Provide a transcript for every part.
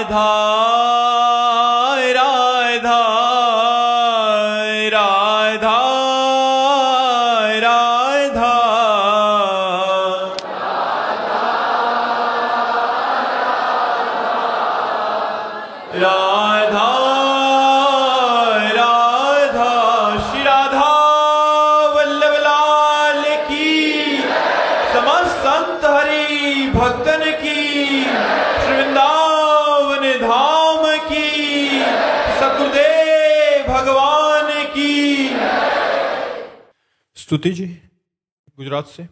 राधा राधा राधा राधा राधा राधा श्री राधा वल्लभ लाल की, समस्त संत हरि भक्तन की, श्री वृंदावन धाम की, सतगुरुदेव भगवान की। स्तुति जी गुजरात से।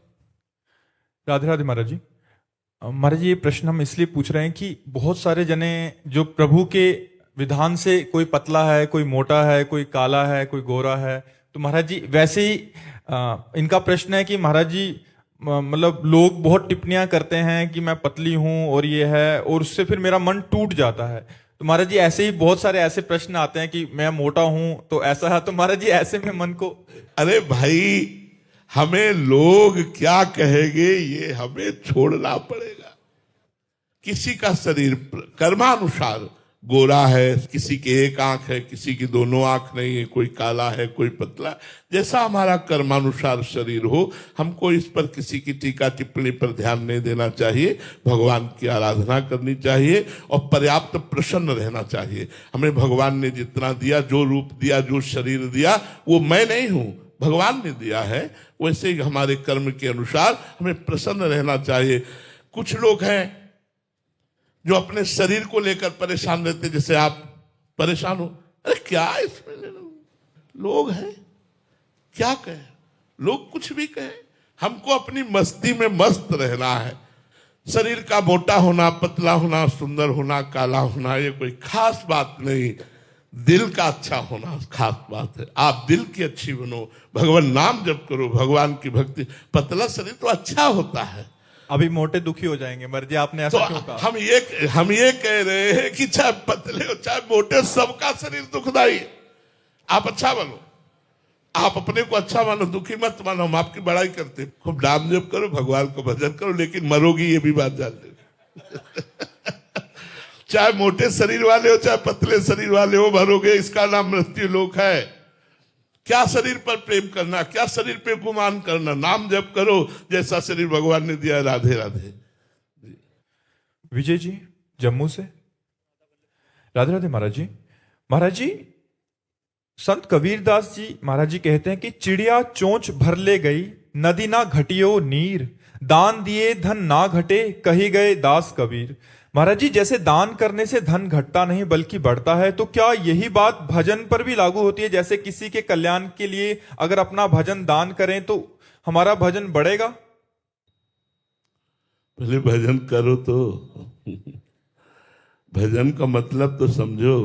राधे राधे महाराज जी। महाराज जी, ये प्रश्न हम इसलिए पूछ रहे हैं कि बहुत सारे जने जो प्रभु के विधान से, कोई पतला है, कोई मोटा है, कोई काला है, कोई गोरा है, तो महाराज जी वैसे ही इनका प्रश्न है कि महाराज जी मतलब लोग बहुत टिप्पणियां करते हैं कि मैं पतली हूं और ये है, और उससे फिर मेरा मन टूट जाता है। तो महाराज जी ऐसे ही बहुत सारे ऐसे प्रश्न आते हैं कि मैं मोटा हूं तो ऐसा है, तो महाराज जी ऐसे में मन को, अरे भाई, हमें लोग क्या कहेंगे ये हमें छोड़ना पड़ेगा। किसी का शरीर कर्मानुसार गोरा है, किसी की एक आंख है, किसी की दोनों आंख नहीं है, कोई काला है, कोई पतला। जैसा हमारा कर्मानुसार शरीर हो, हमको इस पर किसी की टीका टिप्पणी पर ध्यान नहीं देना चाहिए। भगवान की आराधना करनी चाहिए और पर्याप्त प्रसन्न रहना चाहिए। हमें भगवान ने जितना दिया, जो रूप दिया, जो शरीर दिया, वो मैं नहीं हूं, भगवान ने दिया है। वैसे ही हमारे कर्म के अनुसार हमें प्रसन्न रहना चाहिए। कुछ लोग हैं जो अपने शरीर को लेकर परेशान रहते, जैसे आप परेशान हो, अरे क्या इसमें लोग हैं, क्या कहें, लोग कुछ भी कहें, हमको अपनी मस्ती में मस्त रहना है। शरीर का मोटा होना, पतला होना, सुंदर होना, काला होना, ये कोई खास बात नहीं। दिल का अच्छा होना खास बात है। आप दिल की अच्छी बनो, भगवान नाम जप करो, भगवान की भक्ति। पतला शरीर तो अच्छा होता है। अभी मोटे दुखी हो जाएंगे मर्जी, आपने ऐसा तो क्यों कहा? हम ये कह रहे हैं कि चाहे पतले हो चाहे मोटे, सबका शरीर दुखदाई है। आप अच्छा बनो, आप अपने को अच्छा मानो, दुखी मत मानो। हम आपकी बड़ाई करते हैं। खूब नाम जप करो, भगवान को भजन करो, लेकिन मरोगी ये भी बात जान लो। चाहे मोटे शरीर वाले हो चाहे पतले शरीर वाले हो, मरोगे, इसका नाम मृत्यु लोक है। क्या शरीर पर प्रेम करना, क्या शरीर पे गुमान करना। नाम जप करो, जैसा शरीर भगवान ने दिया। राधे राधे। विजय जी जम्मू से। राधे राधे महाराज जी। महाराज जी, संत कबीरदास जी महाराज जी कहते हैं कि चिड़िया चोंच भर ले गई, नदी ना घटियो नीर, दान दिए धन ना घटे, कही गए दास कबीर। महाराज जी, जैसे दान करने से धन घटता नहीं बल्कि बढ़ता है, तो क्या यही बात भजन पर भी लागू होती है? जैसे किसी के कल्याण के लिए अगर अपना भजन दान करें तो हमारा भजन बढ़ेगा? पहले भजन करो तो भजन का मतलब तो समझो।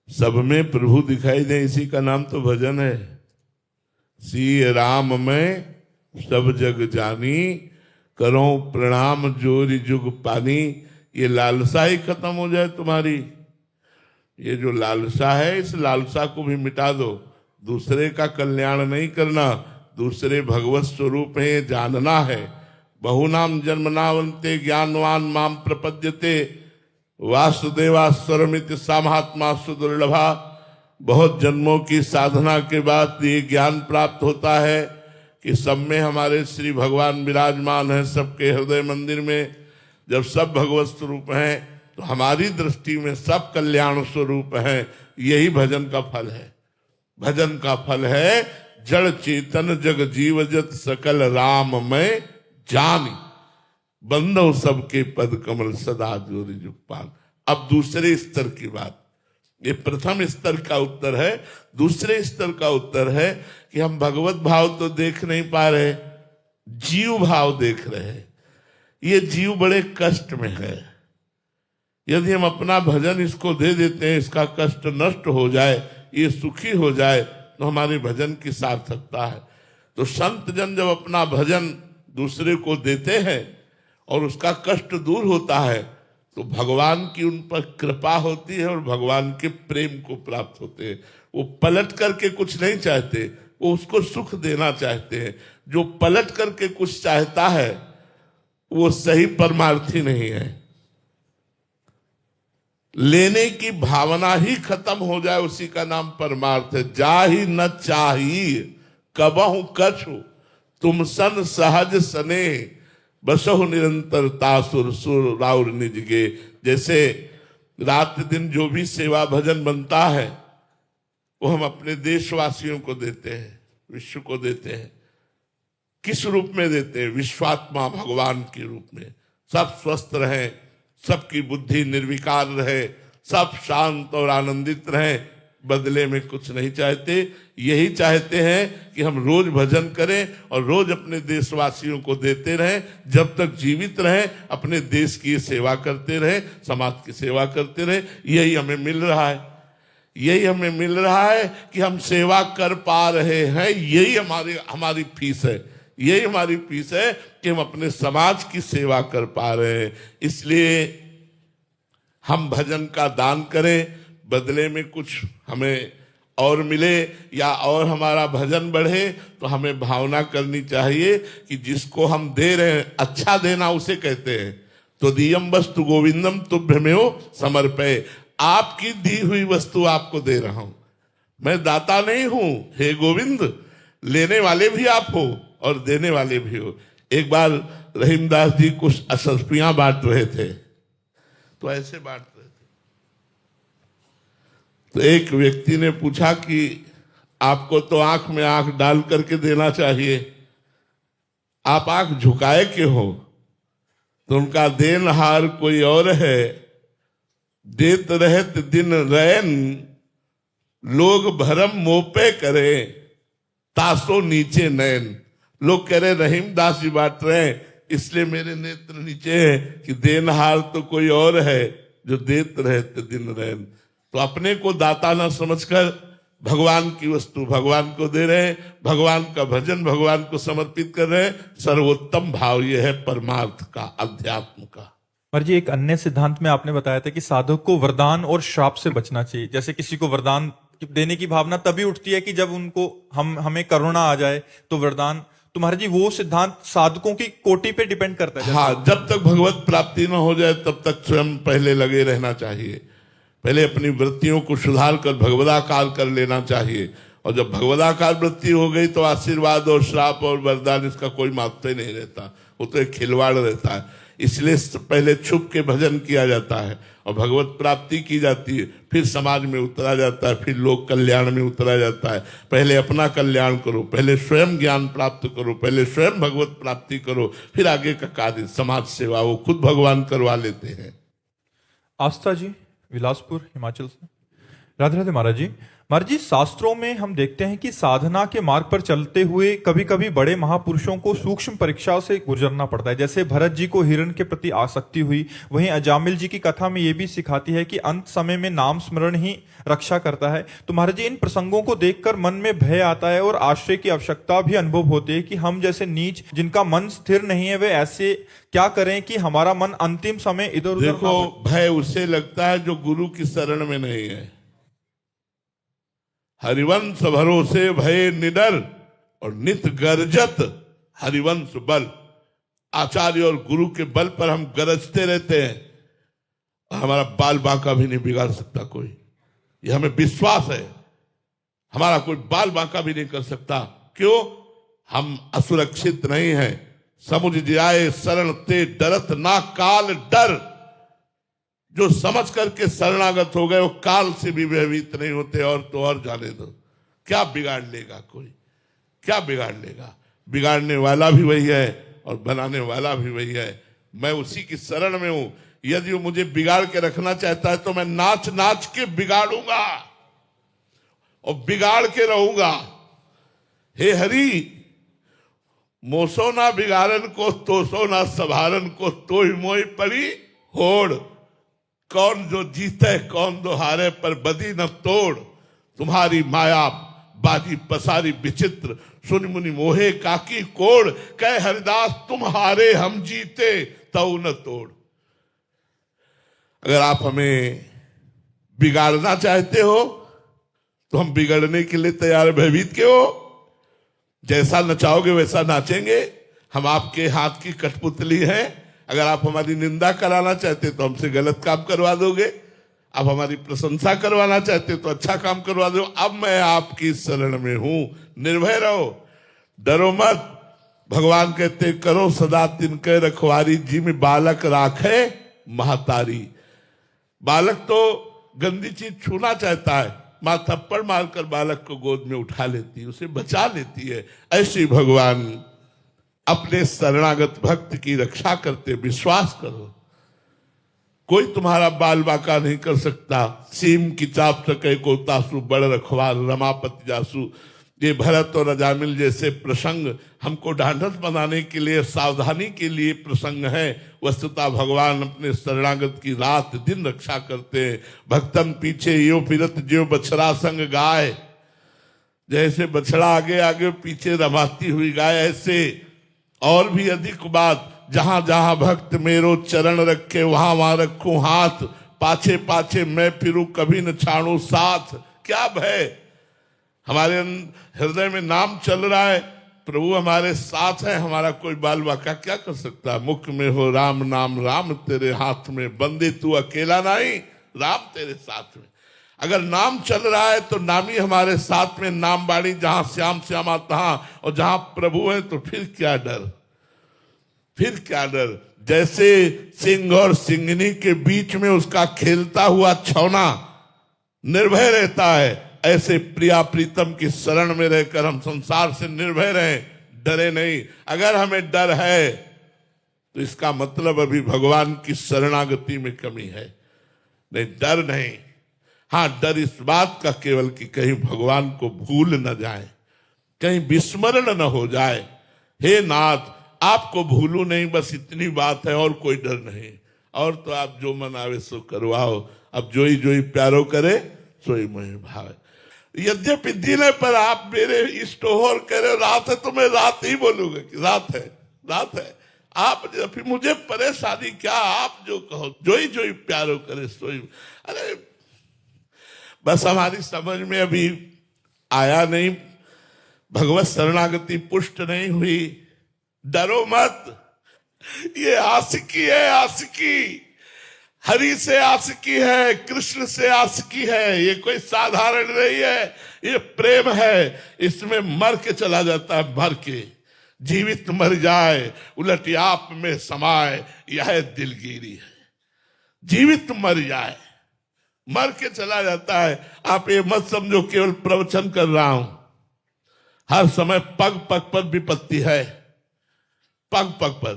सब में प्रभु दिखाई दे, इसी का नाम तो भजन है। सी राम में सब जग जानी, करो प्रणाम जोरी जुग पानी। ये लालसा ही खत्म हो जाए तुम्हारी। ये जो लालसा है, इस लालसा को भी मिटा दो। दूसरे का कल्याण नहीं करना, दूसरे भगवत स्वरूप है जानना है। बहुनाम जन्मनावंते ज्ञानवान माम प्रपद्यते, वासुदेवास्वरमिति सामहात्मा सुदुर्लभा। बहुत जन्मों की साधना के बाद ये ज्ञान प्राप्त होता है कि सब में हमारे श्री भगवान विराजमान है, सबके हृदय मंदिर में। जब सब भगवत स्वरूप हैं तो हमारी दृष्टि में सब कल्याण स्वरूप हैं। यही भजन का फल है। भजन का फल है जड़ चेतन जग जीवजत सकल राम में जानी, बंदो सबके पद कमल सदा जोरी जुग पाल। अब दूसरे स्तर की बात, ये प्रथम स्तर का उत्तर है। दूसरे स्तर का उत्तर है कि हम भगवत भाव तो देख नहीं पा रहे, जीव भाव देख रहे हैं। ये जीव बड़े कष्ट में है। यदि हम अपना भजन इसको दे देते हैं, इसका कष्ट नष्ट हो जाए, ये सुखी हो जाए, तो हमारे भजन की सार्थकता है। तो संत जन जब अपना भजन दूसरे को देते हैं और उसका कष्ट दूर होता है, तो भगवान की उन पर कृपा होती है और भगवान के प्रेम को प्राप्त होते हैं। वो पलट करके कुछ नहीं चाहते, वो उसको सुख देना चाहते हैं। जो पलट करके कुछ चाहता है वो सही परमार्थी नहीं है। लेने की भावना ही खत्म हो जाए, उसी का नाम परमार्थ है। जाहि न चाही कबहु कछु, तुम सन सहज सने, बसहु निरंतर तासुर सुर राउर निजगे। जैसे रात दिन जो भी सेवा भजन बनता है वो हम अपने देशवासियों को देते हैं, विश्व को देते हैं। किस रूप में देते हैं? विश्वात्मा भगवान के रूप में। सब स्वस्थ रहें, सबकी बुद्धि निर्विकार रहे, सब शांत और आनंदित रहें, बदले में कुछ नहीं चाहते। यही चाहते हैं कि हम रोज भजन करें और रोज अपने देशवासियों को देते रहें। जब तक जीवित रहें अपने देश की सेवा करते रहें, समाज की सेवा करते रहें। यही हमें मिल रहा है, यही हमें मिल रहा है कि हम सेवा कर पा रहे हैं। यही हमारी फीस है, यही हमारी फीस है कि हम अपने समाज की सेवा कर पा रहे हैं। इसलिए हम भजन का दान करें, बदले में कुछ हमें और मिले या और हमारा भजन बढ़े, तो हमें भावना करनी चाहिए कि जिसको हम दे रहे हैं, अच्छा देना उसे कहते हैं। तो दियम वस्तु गोविंदम तुभ्यमेव समर्पय। आपकी दी हुई वस्तु आपको दे रहा हूं, मैं दाता नहीं हूं हे गोविंद। लेने वाले भी आप हो और देने वाले भी हो। एक बार रहीमदास जी कुछ असस्पियां बांट रहे थे, तो ऐसे बांट रहे थे, तो एक व्यक्ति ने पूछा कि आपको तो आंख में आंख डाल करके देना चाहिए, आप आंख झुकाए क्यों हो? तो उनका देनहार कोई और है, देत रहत दिन रैन, लोग भरम मोपे करे, तासो नीचे नैन। लोग कह रहे रहीमदास जी बांट रहे हैं इसलिए मेरे नेत्र नीचे है, कि देनहार तो कोई और है जो देत रहते दिन रैन। तो अपने को दाता ना समझकर भगवान की वस्तु भगवान को दे रहे हैं, भगवान का भजन भगवान को समर्पित कर रहे हैं। सर्वोत्तम भाव यह है परमार्थ का, अध्यात्म का। महाराज जी, एक अन्य सिद्धांत में आपने बताया था कि साधक को वरदान और श्राप से बचना चाहिए। जैसे किसी को वरदान देने की भावना तभी उठती है कि जब उनको हमें करुणा आ जाए तो वरदान। तो महाराज जी, वो सिद्धांत साधकों की कोटि पे डिपेंड करता है। हाँ, जब तक भगवत प्राप्ति न हो जाए तब तक स्वयं पहले लगे रहना चाहिए। पहले अपनी वृत्तियों को सुधार कर भगवदाकार कर लेना चाहिए। और जब भगवदाकार वृत्ति हो गई तो आशीर्वाद और श्राप और वरदान इसका कोई महत्व ही नहीं रहता, वो तो एक खिलवाड़ रहता है। इसलिए पहले छुप के भजन किया जाता है और भगवत प्राप्ति की जाती है, फिर समाज में उतरा जाता है, फिर लोक कल्याण में उतरा जाता है। पहले अपना कल्याण करो, पहले स्वयं ज्ञान प्राप्त करो, पहले स्वयं भगवत प्राप्ति करो, फिर आगे का कार्य समाज सेवा वो खुद भगवान करवा लेते हैं। आस्था जी, विलासपुर, हिमाचल से। राधे राधे महाराज जी। महाराज जी, शास्त्रों में हम देखते हैं कि साधना के मार्ग पर चलते हुए कभी कभी बड़े महापुरुषों को सूक्ष्म परीक्षाओं से गुजरना पड़ता है। जैसे भरत जी को हिरण के प्रति आसक्ति हुई, वहीं अजामिल जी की कथा में यह भी सिखाती है कि अंत समय में नाम स्मरण ही रक्षा करता है। तो महाराज जी, इन प्रसंगों को देखकर मन में भय आता है और आश्रय की आवश्यकता भी अनुभव होती है कि हम जैसे नीच जिनका मन स्थिर नहीं है, वे ऐसे क्या करें कि हमारा मन अंतिम समय इधर उधर। देखो, भय उसे लगता है जो गुरु की शरण में नहीं है। हरिवंश भरोसे भय निडर और नित गर्जत हरिवंश बल। आचार्य और गुरु के बल पर हम गरजते रहते हैं, हमारा बाल बांका भी नहीं बिगाड़ सकता कोई, ये हमें विश्वास है। हमारा कोई बाल बांका भी नहीं कर सकता। क्यों? हम असुरक्षित नहीं हैं। समुझ जाए शरण ते डरत ना काल डर। जो समझ करके शरणागत हो गए वो काल से भी भयभीत नहीं होते। और तो और जाने दो, क्या बिगाड़ लेगा कोई, क्या बिगाड़ लेगा? बिगाड़ने वाला भी वही है और बनाने वाला भी वही है। मैं उसी की शरण में हूं। यदि वो मुझे बिगाड़ के रखना चाहता है तो मैं नाच नाच के बिगाड़ूंगा और बिगाड़ के रहूंगा। हे हरि, मोसो ना बिगाड़न को, तोसो ना सभारन को, तोहि मोहि पड़ी होड़। कौन जो जीते कौन दो हारे, पर बदी न तोड़। तुम्हारी माया बाजी पसारी विचित्र, सुन मुनि मोहे काकी कोड़। कह हरिदास तुम हारे हम जीते, तऊ न तोड़। अगर आप हमें बिगाड़ना चाहते हो तो हम बिगड़ने के लिए तैयार। भयभीत क्यों? जैसा नचाओगे वैसा नाचेंगे। हम आपके हाथ की कठपुतली हैं। अगर आप हमारी निंदा कराना चाहते तो हमसे गलत काम करवा दोगे। आप हमारी प्रशंसा करवाना चाहते तो अच्छा काम करवा दो, अब मैं आपकी शरण में हूं, निर्भय रहो, डरो मत। भगवान कहते करो सदा तिनके रखवारी, जी में बालक राखे महतारी। बालक तो गंदी चीज छूना चाहता है, मां थप्पड़ मारकर बालक को गोद में उठा लेती है, उसे बचा लेती है। ऐसे भगवान अपने शरणागत भक्त की रक्षा करते। विश्वास करो, कोई तुम्हारा बाल बाका नहीं कर सकता। सीम की चाप सके को तासु, बड़ रखवार रमापति जासु। ये भरत और अजामिल जैसे प्रसंग हमको ढांढस बनाने के लिए, सावधानी के लिए प्रसंग है। वस्तुतः भगवान अपने शरणागत की रात दिन रक्षा करते हैं। भक्तन पीछे यो फिरत जो बछड़ा संग गाय, जैसे बछड़ा आगे आगे पीछे रमाती हुई गाय, ऐसे और भी अधिक बात। जहां जहां भक्त मेरो चरण रखे, वहां वहां रखूं हाथ, पाछे पाछे मैं फिरूं कभी न छाड़ू साथ। क्या भय, हमारे हृदय में नाम चल रहा है, प्रभु हमारे साथ है, हमारा कोई बाल बाका क्या कर सकता। मुख में हो राम नाम, राम तेरे हाथ में, बंदे तू अकेला नहीं, राम तेरे साथ में। अगर नाम चल रहा है तो नामी हमारे साथ में, नाम बाणी जहां श्याम श्यामा तहां, और जहां प्रभु है तो फिर क्या डर, फिर क्या डर। जैसे सिंह और सिंगनी के बीच में उसका खेलता हुआ छौना निर्भय रहता है, ऐसे प्रिया प्रीतम की शरण में रहकर हम संसार से निर्भय रहें, डरे नहीं। अगर हमें डर है तो इसका मतलब अभी भगवान की शरणागति में कमी है। नहीं, डर नहीं। हाँ, डर इस बात का केवल कि कहीं भगवान को भूल न जाए, कहीं विस्मरण न हो जाए। हे नाथ, आपको भूलू नहीं, बस इतनी बात है, और कोई डर नहीं। और तो आप जो मन आवे सो करवाओ, अब जोई जोई प्यारो करे सोई मोहि भावे। यद्यपि दिन है पर आप मेरे इष्ट हो और कह रहे हो रात है, तो मैं रात ही बोलूंगा कि रात है, रात है। आप फिर मुझे परेशानी क्या, आप जो कहो, जोई जोई प्यारो करे सोई। अरे बस हमारी समझ में अभी आया नहीं, भगवत शरणागति पुष्ट नहीं हुई। डरो मत, ये आशिकी है, आशिकी हरि से आशिकी है, कृष्ण से आशिकी है। ये कोई साधारण नहीं है, ये प्रेम है। इसमें मर के चला जाता है, मर के। जीवित मर जाए उलट आप में समाए, यह दिलगिरी है। जीवित मर जाए, मर के चला जाता है। आप ये मत समझो केवल प्रवचन कर रहा हूं, हर समय पग पग पर विपत्ति है, पग पग पर।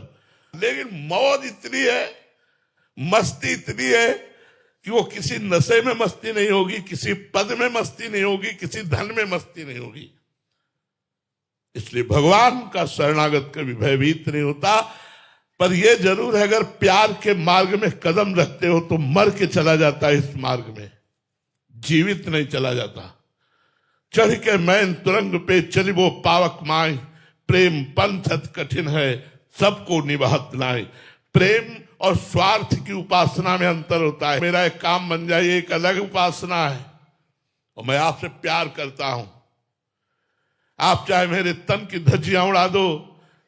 लेकिन मौज इतनी है, मस्ती इतनी है कि वो किसी नशे में मस्ती नहीं होगी, किसी पद में मस्ती नहीं होगी, किसी धन में मस्ती नहीं होगी। इसलिए भगवान का शरणागत कभी भयभीत नहीं होता। पर यह जरूर है, अगर प्यार के मार्ग में कदम रखते हो तो मर के चला जाता है इस मार्ग में, जीवित नहीं चला जाता। चढ़ के मैन तुरंग पे चलिबो पावक माय, प्रेम पंथत कठिन है सबको निभात नाय। प्रेम और स्वार्थ की उपासना में अंतर होता है। मेरा एक काम बन जाए, एक अलग उपासना है, और मैं आपसे प्यार करता हूं। आप चाहे मेरे तन की धज्जियां उड़ा दो,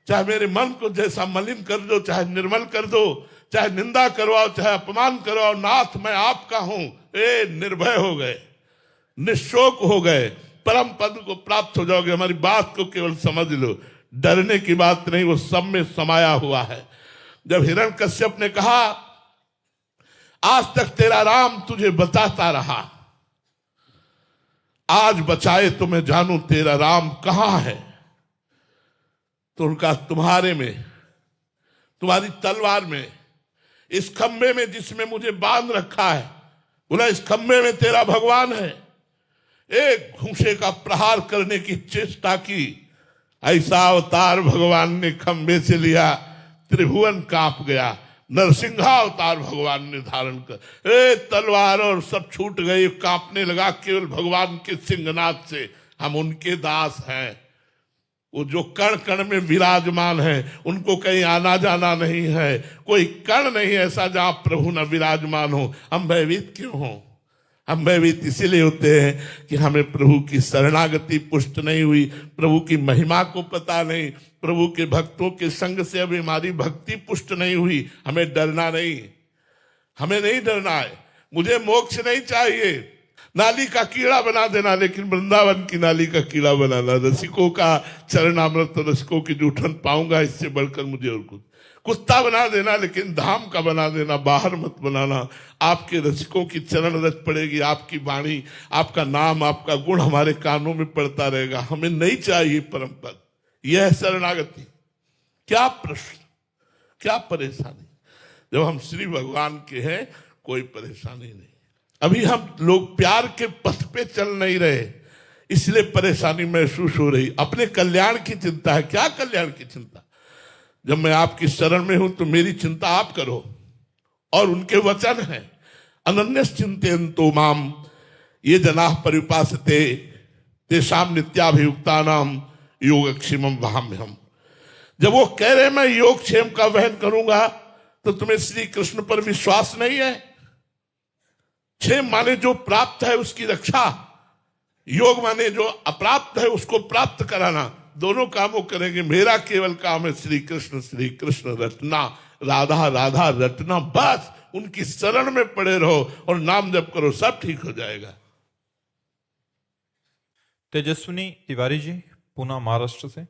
चाहे मेरे मन को जैसा मलिन कर दो, चाहे निर्मल कर दो, चाहे निंदा करवाओ, चाहे अपमान करवाओ, नाथ मैं आपका हूं। निर्भय हो गए, निशोक हो गए, परम पद को प्राप्त हो जाओगे। हमारी बात को केवल समझ लो, डरने की बात नहीं, वो सब में समाया हुआ है। जब हिरण्यकश्यप ने कहा आज तक तेरा राम तुझे बताता रहा, आज बचाए तो मैं जानूं तेरा राम कहां है, तो उनका तुम्हारे में, तुम्हारी तलवार में, इस खंबे में जिसमें मुझे बांध रखा है, बोला इस खंबे में तेरा भगवान है। एक घूंसे का प्रहार करने की चेष्टा की, ऐसा अवतार भगवान ने खंबे से लिया, त्रिभुवन कांप गया। नरसिंहावतार भगवान ने धारण कर, तलवार और सब छूट गई, कांपने लगा केवल भगवान के सिंहनाद से। हम उनके दास हैं, वो जो कण कण में विराजमान है, उनको कहीं आना जाना नहीं है। कोई कण नहीं ऐसा जहां प्रभु न विराजमान हो। हम भयभीत क्यों हो? हम भयभीत इसीलिए होते हैं कि हमें प्रभु की शरणागति पुष्ट नहीं हुई, प्रभु की महिमा को पता नहीं, प्रभु के भक्तों के संग से अभी हमारी भक्ति पुष्ट नहीं हुई। हमें डरना नहीं, हमें नहीं डरना है। मुझे मोक्ष नहीं चाहिए, नाली का कीड़ा बना देना, लेकिन वृंदावन की नाली का कीड़ा बनाना, रसिकों का चरणामृत, रसिकों की जूठन पाऊंगा, इससे बढ़कर मुझे और कुछ। कुत्ता बना देना, लेकिन धाम का बना देना, बाहर मत बनाना। आपके रसिकों की चरण रच पड़ेगी, आपकी वाणी, आपका नाम, आपका गुण हमारे कानों में पड़ता रहेगा। हमें नहीं चाहिए परम पद। यह है शरणागति। क्या प्रश्न, क्या परेशानी? जब हम श्री भगवान के हैं, कोई परेशानी नहीं। अभी हम लोग प्यार के पथ पे चल नहीं रहे, इसलिए परेशानी महसूस हो रही। अपने कल्याण की चिंता है। क्या कल्याण की चिंता? जब मैं आपकी शरण में हूं तो मेरी चिंता आप करो। और उनके वचन हैं, अनन्यस चिंतयन्तो माम ये जनाः परिपासते तेषां नित्याभियुक्तानां योगक्षेमं वहाम्यहम्। जब वो कह रहे मैं योगक्षेम का वहन करूंगा, तो तुम्हें श्री कृष्ण पर विश्वास नहीं है? क्षेम माने जो प्राप्त है उसकी रक्षा, योग माने जो अप्राप्त है उसको प्राप्त कराना। दोनों कामों करेंगे। मेरा केवल काम है श्री कृष्ण रटना, राधा राधा रटना। बस उनकी शरण में पड़े रहो और नाम जप करो, सब ठीक हो जाएगा। तेजस्विनी तिवारी जी, पूना महाराष्ट्र से।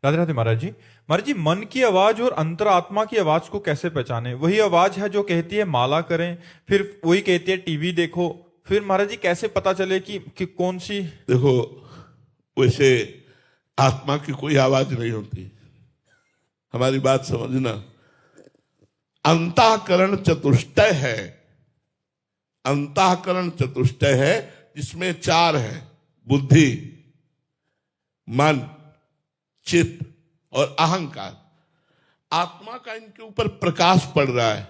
राधे राधे महाराज जी। महाराज जी, मन की आवाज और अंतरात्मा की आवाज को कैसे पहचाने? वही आवाज है जो कहती है माला करें, फिर वही कहती है टीवी देखो, फिर महाराज जी कैसे पता चले कि कौन सी? देखो, वैसे आत्मा की कोई आवाज नहीं होती, हमारी बात समझना। अंतःकरण चतुष्टय है, अंतःकरण चतुष्टय है, जिसमें चार है: बुद्धि, मन, चित्त और अहंकार। आत्मा का इनके ऊपर प्रकाश पड़ रहा है,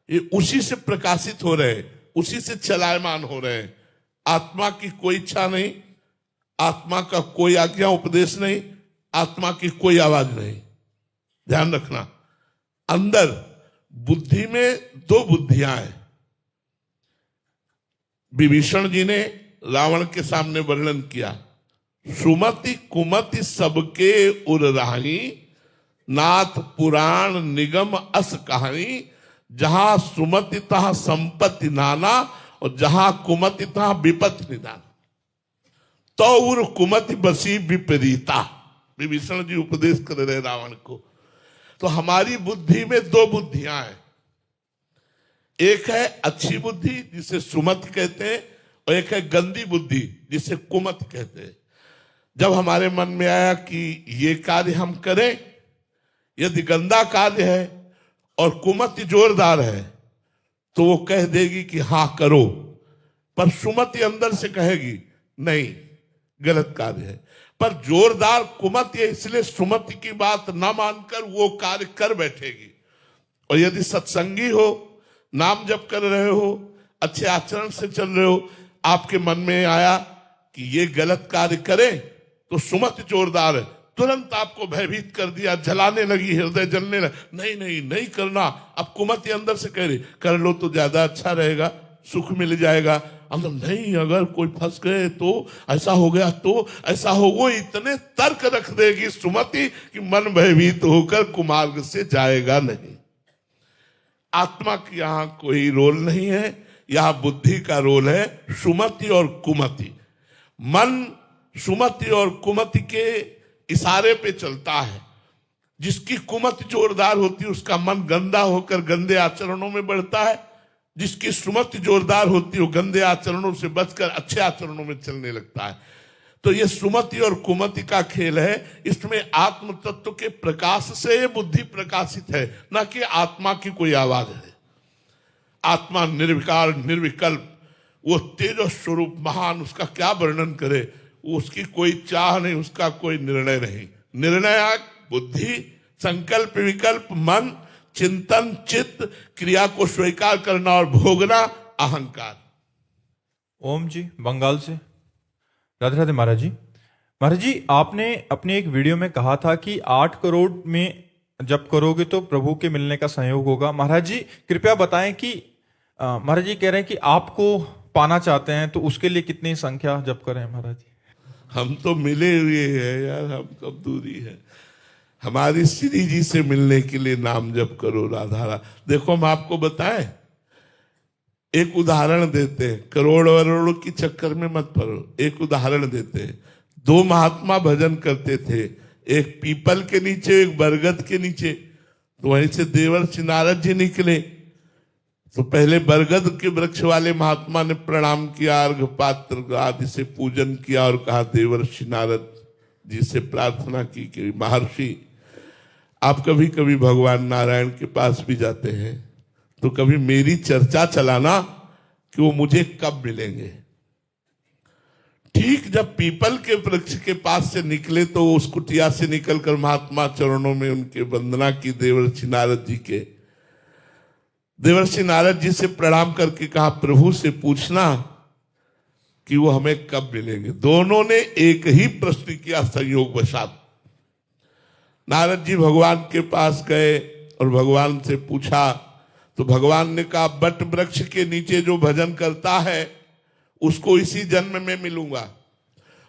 ये उसी से प्रकाशित हो रहे हैं, उसी से चलायमान हो रहे हैं। आत्मा की कोई इच्छा नहीं, आत्मा का कोई आज्ञा उपदेश नहीं, आत्मा की कोई आवाज नहीं। ध्यान रखना, अंदर बुद्धि में दो बुद्धियां हैं। विभीषण जी ने रावण के सामने वर्णन किया, सुमति कुमति सबके उर राही, नाथ पुराण निगम अस कहानी। जहां सुमति तहां संपत्ति नाना, और जहां कुमति तहां विपत्ति निदान। तो उर कुमति बसी विपरीता। विभीषण जी उपदेश कर रहे रावण को। तो हमारी बुद्धि में दो बुद्धियां हैं, एक है अच्छी बुद्धि जिसे सुमति कहते हैं, और एक है गंदी बुद्धि जिसे कुमति कहते हैं। जब हमारे मन में आया कि ये कार्य हम करें, यदि गंदा कार्य है और कुमति जोरदार है, तो वो कह देगी कि हां करो, पर सुमति अंदर से कहेगी नहीं, गलत कार्य है। पर जोरदार कुमति है, इसलिए सुमति की बात ना मानकर वो कार्य कर बैठेगी। और यदि सत्संगी हो, नाम जप कर रहे हो, अच्छे आचरण से चल रहे हो, आपके मन में आया कि ये गलत कार्य करें, तो सुमति जोरदार है, तुरंत आपको भयभीत कर दिया, जलाने लगी, हृदय जलने लगा, नहीं नहीं नहीं करना। अब कुमति अंदर से कह रही कर लो तो ज्यादा अच्छा रहेगा, सुख मिल जाएगा। हम तो नहीं, अगर कोई फंस गए तो, ऐसा हो गया तो, ऐसा हो। वो इतने तर्क रख देगी सुमति कि मन भयभीत होकर कुमार्ग से जाएगा नहीं। आत्मा की यहां कोई रोल नहीं है, यहां बुद्धि का रोल है, सुमति और कुमति। मन सुमति और कुमति के इशारे पे चलता है। जिसकी कुमति जोरदार होती है उसका मन गंदा होकर गंदे आचरणों में बढ़ता है, जिसकी सुमति जोरदार होती है वो गंदे आचरणों से बचकर अच्छे आचरणों में चलने लगता है। तो ये सुमति और कुमति का खेल है। इसमें आत्म तत्व के प्रकाश से ये बुद्धि प्रकाशित है, न कि आत्मा की कोई आवाज है। आत्मा निर्विकार निर्विकल्प, वो तेजस स्वरूप महान, उसका क्या वर्णन करे। उसकी कोई चाह नहीं, उसका कोई निर्णय नहीं। निर्णय बुद्धि, संकल्प विकल्प मन, चिंतन चित्त, क्रिया को स्वीकार करना और भोगना अहंकार। ओम जी, बंगाल से। राधे राधे महाराज जी। महाराज जी, आपने अपने एक वीडियो में कहा था कि 8 करोड़ में जब करोगे तो प्रभु के मिलने का संयोग होगा। महाराज जी कृपया बताएं कि महाराज जी कह रहे हैं कि आपको पाना चाहते हैं, तो उसके लिए कितनी संख्या जप करें महाराज जी? हम तो मिले हुए हैं यार, हम कब दूरी है। हमारी श्री जी से मिलने के लिए नाम जप करो, राधा राधा। देखो हम आपको बताएं, एक उदाहरण देते हैं, करोड़ करोड़ों की चक्कर में मत पड़ो। एक उदाहरण देते हैं, दो महात्मा भजन करते थे, एक पीपल के नीचे, एक बरगद के नीचे। तो वहीं से देवर्षि नारद जी निकले। तो पहले बरगद के वृक्ष वाले महात्मा ने प्रणाम किया, अर्घ पात्र आदि से पूजन किया और कहा देवर्षि नारद जी से प्रार्थना की कि महर्षि, आप कभी कभी भगवान नारायण के पास भी जाते हैं, तो कभी मेरी चर्चा चलाना कि वो मुझे कब मिलेंगे। ठीक जब पीपल के वृक्ष के पास से निकले तो उस कुटिया से निकलकर महात्मा चरणों में उनके वंदना की देवर्षि नारद जी के। देवर्षि नारद जी से प्रणाम करके कहा, प्रभु से पूछना कि वो हमें कब मिलेंगे। दोनों ने एक ही प्रश्न किया संयोगवशात। नारद जी भगवान के पास गए और भगवान से पूछा, तो भगवान ने कहा, बट वृक्ष के नीचे जो भजन करता है उसको इसी जन्म में मिलूंगा,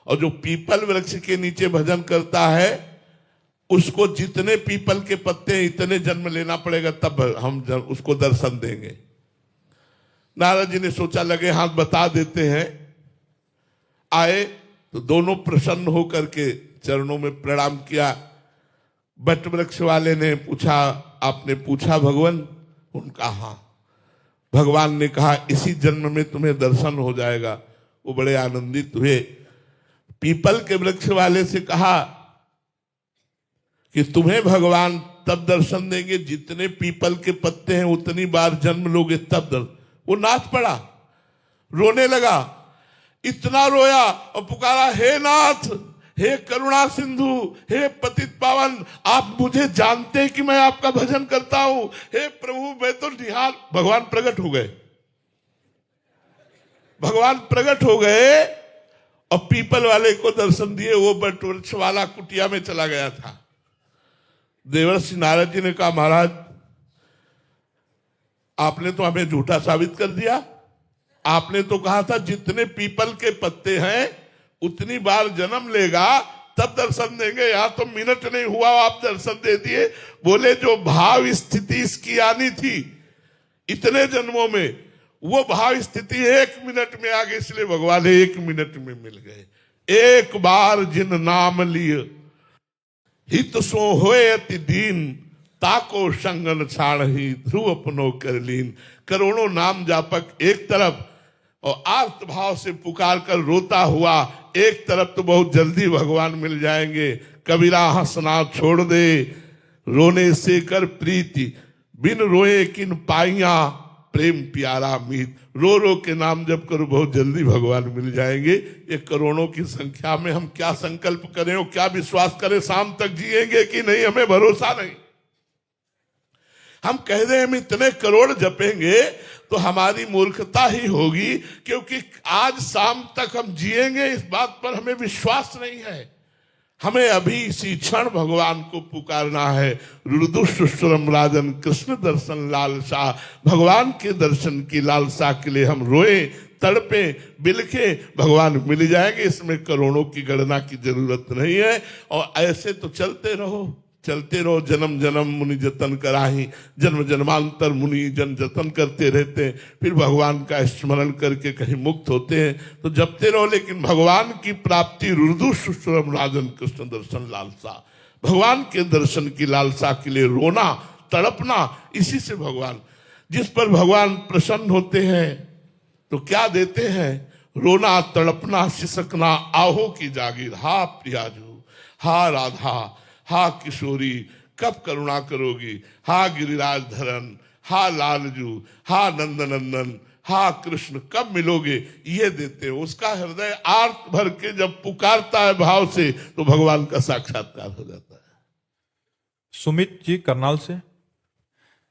और जो पीपल वृक्ष के नीचे भजन करता है उसको जितने पीपल के पत्ते हैं इतने जन्म लेना पड़ेगा, तब हम उसको दर्शन देंगे। नारद जी ने सोचा, लगे हाथ बता देते हैं। आए तो दोनों प्रसन्न होकर के चरणों में प्रणाम किया। बट वृक्ष वाले ने पूछा, आपने पूछा भगवान? उनका हाँ। भगवान ने कहा, इसी जन्म में तुम्हें दर्शन हो जाएगा। वो बड़े आनंदित हुए। पीपल के वृक्ष वाले से कहा कि तुम्हें भगवान तब दर्शन देंगे जितने पीपल के पत्ते हैं उतनी बार जन्म लोगे, तब दर्शन। वो नाच पड़ा, रोने लगा। इतना रोया और पुकारा, हे नाथ, हे करुणा सिंधु, हे पतित पावन, आप मुझे जानते हैं कि मैं आपका भजन करता हूं। हे प्रभु, मैं तो निहाल। भगवान प्रकट हो गए। भगवान प्रकट हो गए और पीपल वाले को दर्शन दिए। वो बट वृक्ष वाला कुटिया में चला गया था। देवर्षि नारद जी ने कहा, महाराज आपने तो हमें झूठा साबित कर दिया। आपने तो कहा था जितने पीपल के पत्ते हैं उतनी बार जन्म लेगा तब दर्शन देंगे। यहां तो मिनट नहीं हुआ आप दर्शन दे दिए। बोले जो भाव स्थिति इसकी आनी थी इतने जन्मों में, वो भाव स्थिति 1 मिनट में आ गई, इसलिए भगवान 1 मिनट में मिल गए। एक बार जिन नाम लिए हित सो होए अति दीन, ताको संगन छाड़ ही ध्रुव अपनो कर लीन। करोड़ों नाम जापक एक तरफ और आर्त भाव से पुकार कर रोता हुआ एक तरफ, तो बहुत जल्दी भगवान मिल जाएंगे। कबीरा हंसना छोड़ दे, रोने से कर प्रीति, बिन रोए किन पाइया, प्रेम प्यारा मीत। रो रो के नाम जप करो, बहुत जल्दी भगवान मिल जाएंगे। ये करोड़ों की संख्या में हम क्या संकल्प करें और क्या विश्वास करें, शाम तक जिएंगे कि नहीं, हमें भरोसा नहीं। हम कह रहे हैं हम इतने करोड़ जपेंगे तो हमारी मूर्खता ही होगी, क्योंकि आज शाम तक हम जिएंगे इस बात पर हमें विश्वास नहीं है। हमें अभी इसी क्षण भगवान को पुकारना है। रुदुष्टुरम राजन कृष्ण दर्शन लालसा, भगवान के दर्शन की लालसा के लिए हम रोए, तड़पे, बिलखे, भगवान मिल जाएंगे। इसमें करोड़ों की गणना की जरूरत नहीं है। और ऐसे तो चलते रहो, चलते रहो। जन्म जन्म मुनि जतन कराही, जन्म जन्मांतर मुनि जन जतन करते रहते हैं। फिर भगवान का स्मरण करके कहीं मुक्त होते हैं तो जपते रहो। लेकिन भगवान की प्राप्ति रुदु सुश्रम राजन कृष्ण दर्शन लालसा, भगवान के दर्शन की लालसा के लिए रोना, तड़पना, इसी से भगवान, जिस पर भगवान प्रसन्न होते हैं तो क्या देते हैं? रोना, तड़पना, सिसकना, आहो की जागीर। हा प्रियाजू, हा राधा, हा किशोरी, कब करुणा करोगी? हा गिरिराज धरन, हा लालजू, हा नंदनंदन, हा कृष्ण, कब मिलोगे? ये देते हैं। उसका हृदय आर्त भर के जब पुकारता है भाव से तो भगवान का साक्षात्कार हो जाता है। सुमित जी करनाल से।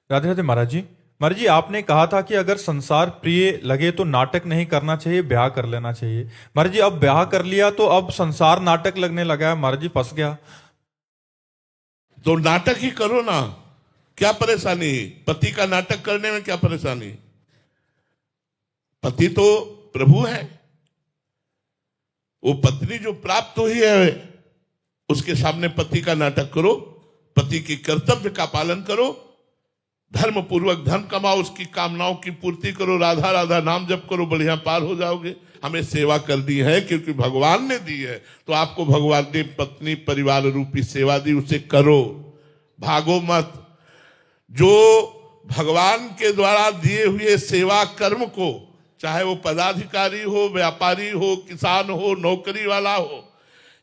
राधे राधे महाराज जी। महाराज जी, आपने कहा था कि अगर संसार प्रिय लगे तो नाटक नहीं करना चाहिए, ब्याह कर लेना चाहिए। महाराज जी, अब ब्याह कर लिया तो अब संसार नाटक लगने लगा है। महाराज जी, फंस गया। तो नाटक ही करो ना, क्या परेशानी? पति का नाटक करने में क्या परेशानी? पति तो प्रभु है। वो पत्नी जो प्राप्त हुई है उसके सामने पति का नाटक करो, पति की कर्तव्य का पालन करो। धर्म पूर्वक धन कमाओ, उसकी कामनाओं की पूर्ति करो, राधा राधा नाम जप करो, बढ़िया पार हो जाओगे। हमें सेवा करनी है क्योंकि भगवान ने दी है, तो आपको भगवान ने पत्नी परिवार रूपी सेवा दी, उसे करो, भागो मत। जो भगवान के द्वारा दिए हुए सेवा कर्म को, चाहे वो पदाधिकारी हो, व्यापारी हो, किसान हो, नौकरी वाला हो,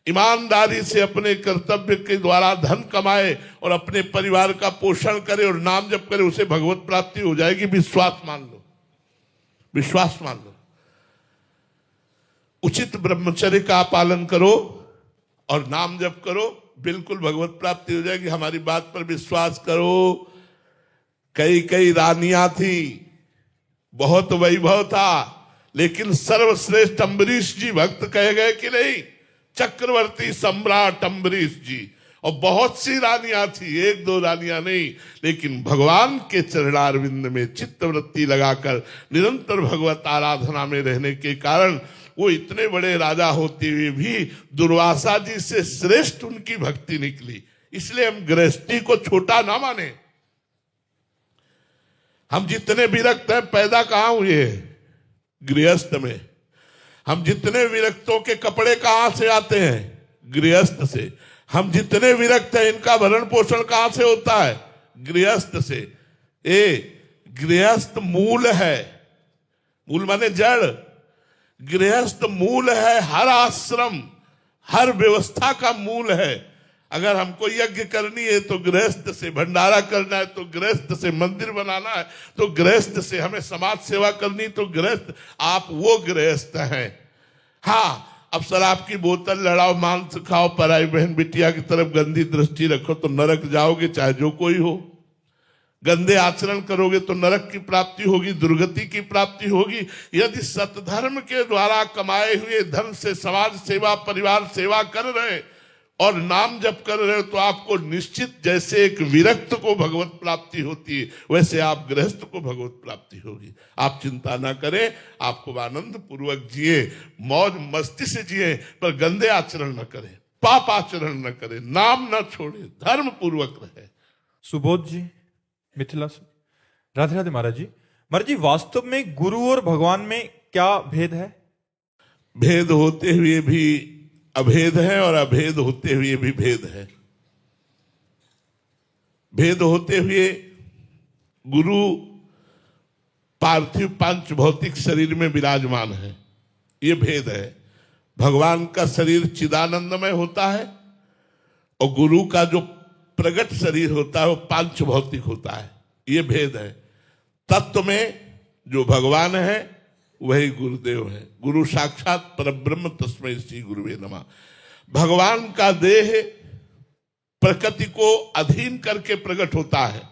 ईमानदारी से अपने कर्तव्य के द्वारा धन कमाए और अपने परिवार का पोषण करे और नाम जप करे, उसे भगवत प्राप्ति हो जाएगी। विश्वास मान लो, विश्वास मान लो। उचित ब्रह्मचर्य का पालन करो और नाम जप करो, बिल्कुल भगवत प्राप्ति हो जाएगी। हमारी बात पर विश्वास करो। कई कई रानियां थी, बहुत वैभव था, लेकिन सर्वश्रेष्ठ अम्बरीश जी भक्त कहे गए कि नहीं, चक्रवर्ती सम्राट अम्बरीश जी। और बहुत सी रानियां थी, एक दो रानियां नहीं, लेकिन भगवान के चरणारविंद में चित्तवृत्ति लगाकर निरंतर भगवत आराधना में रहने के कारण वो इतने बड़े राजा होते हुए भी दुर्वासा जी से श्रेष्ठ उनकी भक्ति निकली। इसलिए हम गृहस्थी को छोटा ना माने। हम जितने विरक्त हैं, पैदा कहां हुए? गृहस्थ में। हम जितने विरक्तों के कपड़े कहां से आते हैं? गृहस्थ से। हम जितने विरक्त हैं, इनका भरण पोषण कहां से होता है? गृहस्थ से। गृहस्थ मूल है। मूल माने जड़। गृहस्थ मूल है, हर आश्रम, हर व्यवस्था का मूल है। अगर हमको यज्ञ करनी है तो गृहस्थ से, भंडारा करना है तो गृहस्थ से, मंदिर बनाना है तो गृहस्थ से, हमें समाज सेवा करनी तो गृहस्थ। आप वो गृहस्थ हैं। हाँ, अब शराब की बोतल लड़ाओ, मांस खाओ, पराई बहन बिटिया की तरफ गंदी दृष्टि रखो तो नरक जाओगे, चाहे जो कोई हो। गंदे आचरण करोगे तो नरक की प्राप्ति होगी, दुर्गति की प्राप्ति होगी। यदि सतधर्म के द्वारा कमाए हुए धन से समाज सेवा, परिवार सेवा कर रहे और नाम जप कर रहे हो, तो आपको निश्चित, जैसे एक विरक्त को भगवत प्राप्ति होती है, वैसे आप गृहस्थ को भगवत प्राप्ति होगी। आप चिंता ना करें, आपको आनंद पूर्वक जिए, मौज मस्ती से जिए, पर गंदे आचरण न करें, पाप आचरण न करें, नाम न छोड़े, धर्म पूर्वक रहे। सुबोध जी, मिथिला से। राधे राधे महाराज जी। महाराज जी, वास्तव में गुरु और भगवान में क्या भेद है? भेद होते हुए भी अभेद है और अभेद होते हुए भी भेद है। भेद होते हुए गुरु पार्थिव पांच भौतिक शरीर में विराजमान है, ये भेद है। भगवान का शरीर चिदानंदमय होता है और गुरु का जो प्रगट शरीर होता है वो पांच भौतिक होता है, ये भेद है। तत्व में जो भगवान है वही गुरुदेव है। गुरु साक्षात परब्रह्म तस्मै श्री गुरुवे नमः। भगवान का देह प्रकृति को अधीन करके प्रकट होता है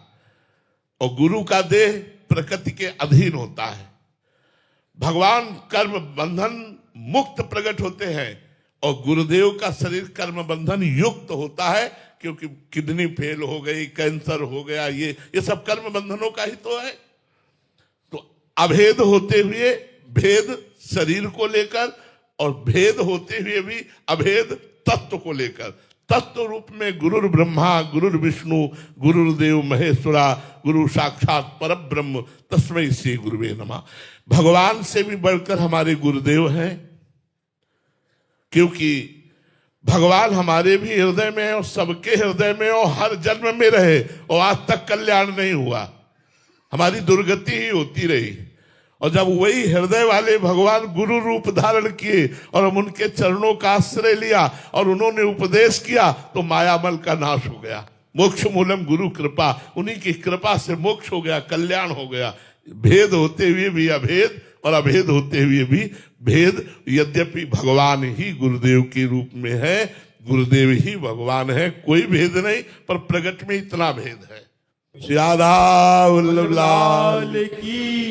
और गुरु का देह प्रकृति के अधीन होता है। भगवान कर्म बंधन मुक्त प्रकट होते हैं और गुरुदेव का शरीर कर्म बंधन युक्त होता है, क्योंकि किडनी फेल हो गई, कैंसर हो गया, ये सब कर्म बंधनों का ही तो है। तो अभेद होते हुए भेद शरीर को लेकर और भेद होते हुए भी अभेद तत्व को लेकर। तत्व रूप में गुरुर ब्रह्मा, गुरुर विष्णु, गुरुदेव महेश्वरा, गुरु साक्षात परब्रह्म तस्मै श्री गुरुवे नमः। भगवान से भी बढ़कर हमारे गुरुदेव हैं, क्योंकि भगवान हमारे भी हृदय में और सबके हृदय में और हर जन्म में रहे और आज तक कल्याण नहीं हुआ, हमारी दुर्गति ही होती रही। और जब वही हृदय वाले भगवान गुरु रूप धारण किए और हम उनके चरणों का आश्रय लिया और उन्होंने उपदेश किया, तो मायामल का नाश हो गया। मोक्ष मूलम गुरु कृपा, उन्हीं की कृपा से मोक्ष हो गया, कल्याण हो गया। भेद होते हुए भी अभेद और अभेद होते हुए भी भेद। यद्यपि भगवान ही गुरुदेव के रूप में है, गुरुदेव ही भगवान है, कोई भेद नहीं, पर प्रगट में इतना भेद है। श्री राधा वल्लभ लाल की